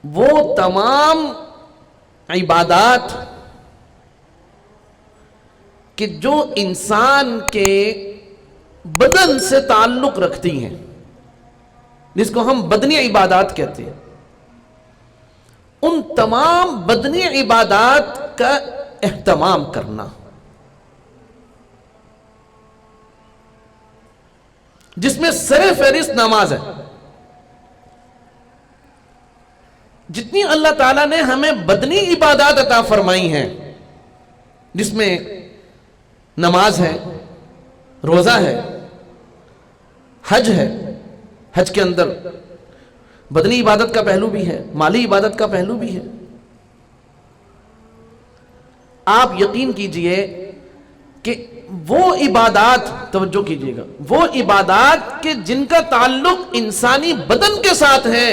وہ تمام عبادات کہ جو انسان کے بدن سے تعلق رکھتی ہیں، جس کو ہم بدنی عبادات کہتے ہیں، ان تمام بدنی عبادات کا اہتمام کرنا، جس میں سر فہرست نماز ہے۔ جتنی اللہ تعالیٰ نے ہمیں بدنی عبادات عطا فرمائی ہیں، جس میں نماز ہے، روزہ ہے، حج ہے، حج کے اندر بدنی عبادت کا پہلو بھی ہے، مالی عبادت کا پہلو بھی ہے۔ آپ یقین کیجئے کہ وہ عبادات، توجہ کیجئے گا، وہ عبادات کہ جن کا تعلق انسانی بدن کے ساتھ ہے،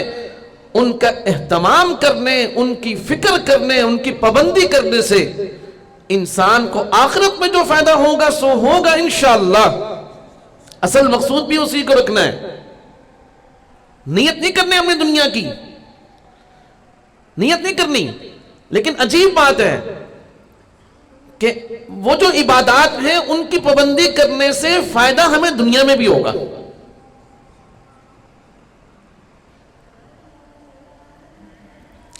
ان کا اہتمام کرنے، ان کی فکر کرنے، ان کی پابندی کرنے سے انسان کو آخرت میں جو فائدہ ہوگا سو ہوگا انشاءاللہ۔ اصل مقصود بھی اسی کو رکھنا ہے، نیت نہیں کرنی ہم نے دنیا کی، نیت نہیں کرنی۔ لیکن عجیب بات ہے کہ وہ جو عبادات ہیں ان کی پابندی کرنے سے فائدہ ہمیں دنیا میں بھی ہوگا۔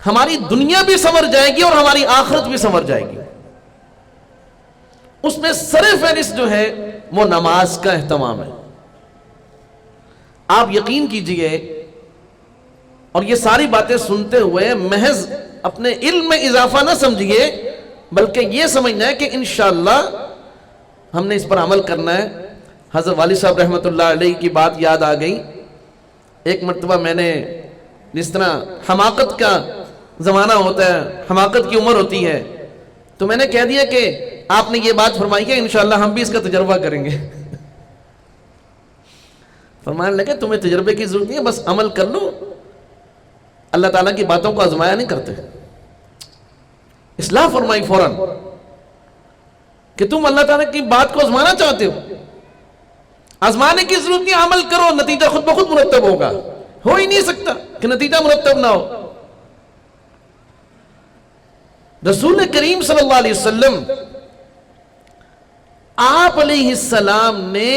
ہماری دنیا بھی سنور جائے گی اور ہماری آخرت بھی سنور جائے گی۔ اس میں سر فہرست جو ہے وہ نماز کا اہتمام ہے۔ آپ یقین کیجئے، اور یہ ساری باتیں سنتے ہوئے محض اپنے علم میں اضافہ نہ سمجھئے، بلکہ یہ سمجھنا ہے کہ انشاءاللہ ہم نے اس پر عمل کرنا ہے۔ حضرت والد صاحب رحمۃ اللہ علیہ کی بات یاد آ گئی۔ ایک مرتبہ میں نے، جس طرح حماقت کا زمانہ ہوتا ہے، حماقت کی عمر ہوتی ہے، تو میں نے کہہ دیا کہ آپ نے یہ بات فرمائی کہ انشاءاللہ ہم بھی اس کا تجربہ کریں گے۔ فرمانے لگے تمہیں تجربے کی ضرورت نہیں ہے، بس عمل کر لو۔ اللہ تعالیٰ کی باتوں کو آزمایا نہیں کرتے۔ اصلاح فرمائی فوراً کہ تم اللہ تعالیٰ کی بات کو آزمانا چاہتے ہو، آزمانے کی ضرورت نہیں، عمل کرو، نتیجہ خود بخود مرتب ہوگا۔ ہو ہی نہیں سکتا کہ نتیجہ مرتب نہ ہو۔ رسول کریم صلی اللہ علیہ وسلم، آپ علیہ السلام نے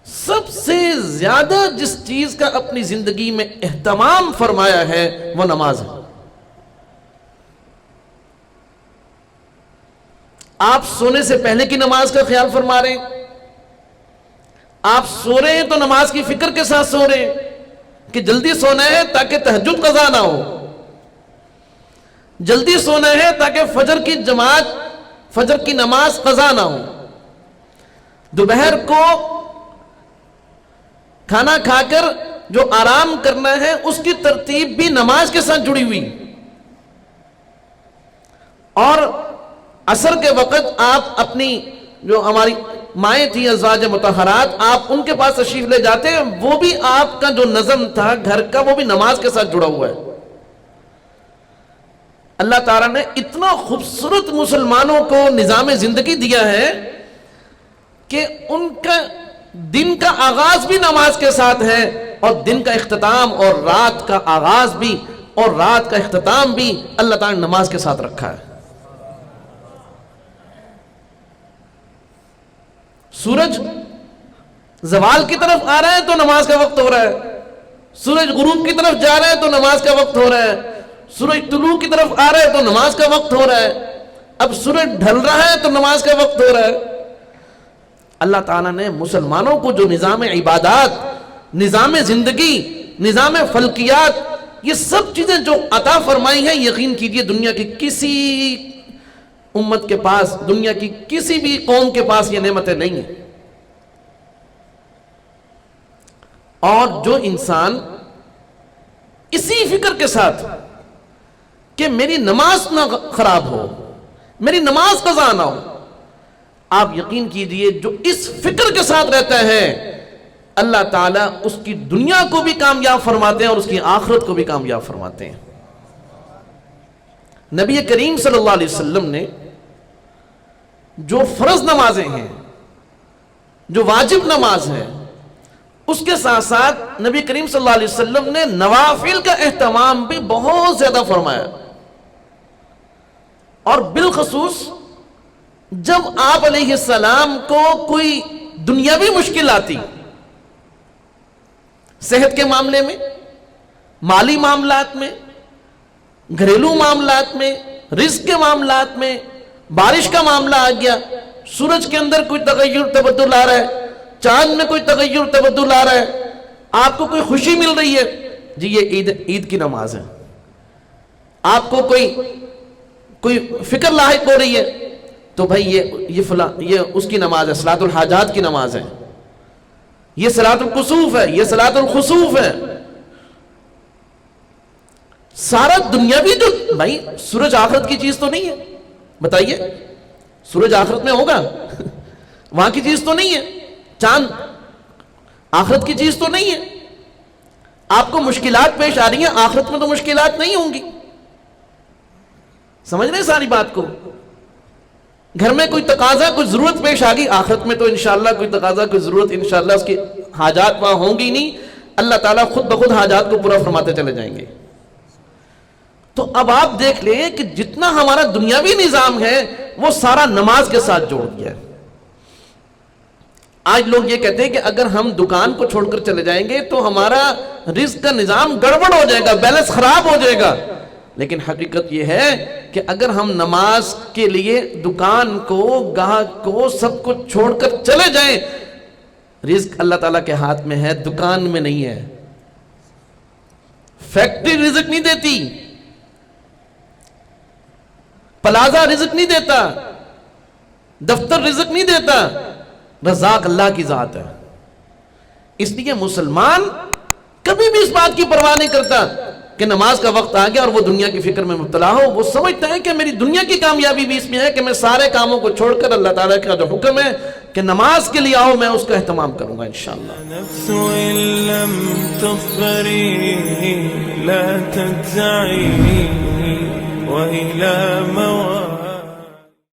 سب سے زیادہ جس چیز کا اپنی زندگی میں اہتمام فرمایا ہے وہ نماز ہے۔ آپ سونے سے پہلے کی نماز کا خیال فرما رہے ہیں، آپ سو رہے ہیں تو نماز کی فکر کے ساتھ سو رہے ہیں کہ جلدی سونا ہے تاکہ تہجد قضا نہ ہو، جلدی سونا ہے تاکہ فجر کی جماعت، فجر کی نماز قضا نہ ہو۔ دوپہر کو کھانا کھا کر جو آرام کرنا ہے اس کی ترتیب بھی نماز کے ساتھ جڑی ہوئی، اور عصر کے وقت آپ اپنی جو ہماری مائیں تھیں ازواج مطہرات، آپ ان کے پاس تشریف لے جاتے ہیں، وہ بھی آپ کا جو نظم تھا گھر کا وہ بھی نماز کے ساتھ جڑا ہوا ہے۔ اللہ تعالیٰ نے اتنا خوبصورت مسلمانوں کو نظام زندگی دیا ہے کہ ان کا دن کا آغاز بھی نماز کے ساتھ ہے، اور دن کا اختتام اور رات کا آغاز بھی اور رات کا اختتام بھی اللہ تعالیٰ نے نماز کے ساتھ رکھا ہے۔ سورج زوال کی طرف آ رہا ہے تو نماز کا وقت ہو رہا ہے، سورج غروب کی طرف جا رہا ہے تو نماز کا وقت ہو رہا ہے، سورج طلوع کی طرف آ رہا ہے تو نماز کا وقت ہو رہا ہے، اب سورج ڈھل رہا ہے تو نماز کا وقت ہو رہا ہے۔ اللہ تعالیٰ نے مسلمانوں کو جو نظام عبادات، نظام زندگی، نظام فلکیات، یہ سب چیزیں جو عطا فرمائی ہیں، یقین کیجئے دنیا کی کسی امت کے پاس، دنیا کی کسی بھی قوم کے پاس یہ نعمتیں نہیں ہیں۔ اور جو انسان اسی فکر کے ساتھ کہ میری نماز نہ خراب ہو، میری نماز قضا نہ ہو، آپ یقین کیجئے جو اس فکر کے ساتھ رہتا ہے، اللہ تعالیٰ اس کی دنیا کو بھی کامیاب فرماتے ہیں اور اس کی آخرت کو بھی کامیاب فرماتے ہیں۔ نبی کریم صلی اللہ علیہ وسلم نے جو فرض نمازیں ہیں، جو واجب نماز ہے، اس کے ساتھ ساتھ نبی کریم صلی اللہ علیہ وسلم نے نوافل کا اہتمام بھی بہت زیادہ فرمایا، اور بالخصوص جب آپ علیہ السلام کو کوئی دنیاوی مشکل آتی، صحت کے معاملے میں، مالی معاملات میں، گھریلو معاملات میں، رزق کے معاملات میں، بارش کا معاملہ آ گیا، سورج کے اندر کوئی تغیر تبدل آ رہا ہے، چاند میں کوئی تغیر تبدل آ رہا ہے، آپ کو کوئی خوشی مل رہی ہے، جی یہ عید کی نماز ہے، آپ کو کوئی فکر لاحق ہو رہی ہے تو بھائی یہ اس کی نماز ہے، صلاۃ الحاجات کی نماز ہے، یہ صلاۃ الکسوف ہے، یہ صلاۃ الخسوف ہے۔ سارا دنیاوی جو بھائی سورج آخرت کی چیز تو نہیں ہے، بتائیے سورج آخرت میں ہوگا؟ وہاں کی چیز تو نہیں ہے، چاند آخرت کی چیز تو نہیں ہے۔ آپ کو مشکلات پیش آ رہی ہیں، آخرت میں تو مشکلات نہیں ہوں گی، سمجھ رہے ہیں ساری بات کو؟ گھر میں کوئی تقاضا، کوئی ضرورت پیش آ گئی، آخرت میں تو انشاءاللہ کوئی تقاضا، کوئی ضرورت انشاءاللہ اس کی حاجات وہاں ہوں گی نہیں، اللہ تعالیٰ خود بخود حاجات کو پورا فرماتے چلے جائیں گے۔ تو اب آپ دیکھ لیں کہ جتنا ہمارا دنیاوی نظام ہے وہ سارا نماز کے ساتھ جوڑ دیا ہے۔ آج لوگ یہ کہتے ہیں کہ اگر ہم دکان کو چھوڑ کر چلے جائیں گے تو ہمارا رزق کا نظام گڑبڑ ہو جائے گا، بیلنس خراب ہو جائے گا، لیکن حقیقت یہ ہے کہ اگر ہم نماز کے لیے دکان کو، گاہک کو، سب کو چھوڑ کر چلے جائیں، رزق اللہ تعالیٰ کے ہاتھ میں ہے، دکان میں نہیں ہے۔ فیکٹری رزق نہیں دیتی، پلازا رزق نہیں دیتا، دفتر رزق نہیں دیتا، رزاق اللہ کی ذات ہے۔ اس لیے مسلمان کبھی بھی اس بات کی پرواہ نہیں کرتا کہ نماز کا وقت آ گیا اور وہ دنیا کی فکر میں مبتلا ہو۔ وہ سمجھتا ہے کہ میری دنیا کی کامیابی بھی اس میں ہے کہ میں سارے کاموں کو چھوڑ کر اللہ تعالیٰ کا جو حکم ہے کہ نماز کے لیے آؤ، میں اس کا اہتمام کروں گا انشاءاللہ۔ نفس إن لم تظفري لا تجزعي وإلى